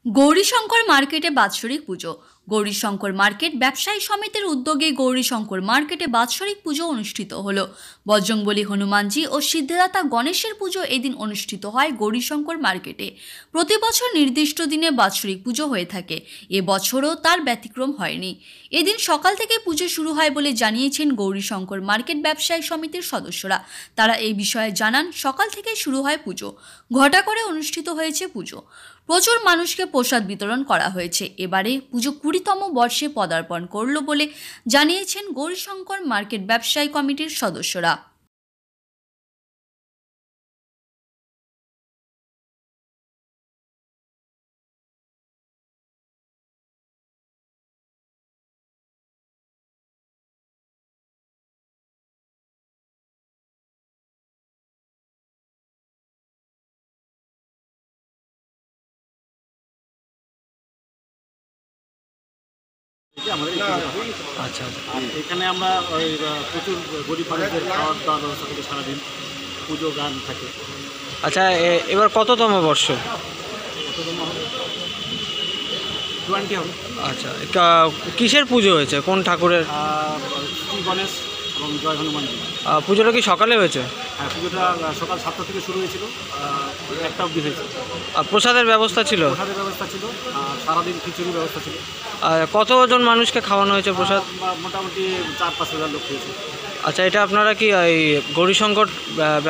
গৌরীশঙ্কর মার্কেটে বাৎসরিক পুজো। গৌরীশঙ্কর মার্কেট ব্যবসায়ী সমিতির উদ্যোগে গৌরীশঙ্কর মার্কেটে বাৎসরিক পুজো অনুষ্ঠিত হলো। বজরংবলী হনুমানজি ও সিদ্ধিদাতা গণেশের পুজো এদিন অনুষ্ঠিত হয় গৌরীশঙ্কর মার্কেটে। প্রতি বছর নির্দিষ্ট দিনে বাৎসরিক পুজো হয়ে থাকে, এবছরও তার ব্যতিক্রম হয়নি। এদিন সকাল থেকে পুজো শুরু হয় বলে জানিয়েছেন গৌরীশঙ্কর মার্কেট ব্যবসায়ী সমিতির সদস্যরা। তারা এই বিষয়ে জানান, সকাল থেকে শুরু হয় পুজো, ঘটা করে অনুষ্ঠিত হয়েছে পুজো। প্রচুর মানুষকে প্রসাদ বিতরণ করা হয়েছে। এবারে পুজো 20তম বর্ষে পদার্পণ করল বলে জানিয়েছেন গৌরীশঙ্কর মার্কেট ব্যবসায়ী কমিটির সদস্যরা। আচ্ছা, আর এখানে আমরা ওই প্রচুর গরিব মানুষদের খাওয়ার দাওয়ার ব্যবস্থা থেকে সারাদিন পুজো গান থাকে। আচ্ছা, এবার কততম বর্ষ? কততম হবে? 20 হবে। আচ্ছা, কিসের পুজো হয়েছে, কোন ঠাকুরের? শ্রী গণেশ এবং জয় হনুমানজি। পুজোটা কি সকালে হয়েছে? হ্যাঁ, পুজোটা সকাল 7টা থেকে শুরু হয়েছিল, 1টা অবধি হয়েছে। প্রসাদের ব্যবস্থা ছিল? প্রসাদের ব্যবস্থা ছিল, সারাদিন খিচুড়ির ব্যবস্থা ছিল। কতজন মানুষকে খাওয়ানো হয়েছে প্রসাদ? মোটামুটি 4-5 হাজার লোক হয়েছে। আচ্ছা, এটা আপনারা কি এই গৌরীশঙ্কর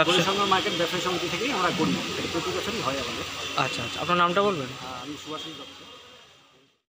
গৌরীশঙ্কর মার্কেট ব্যবসায়ী সমিতি থেকেই আমরা করি, প্রতি বছরই হয় আমাদের। আচ্ছা আচ্ছা, আপনার নামটা বলবেন? আমি সুভাষিস দত্ত।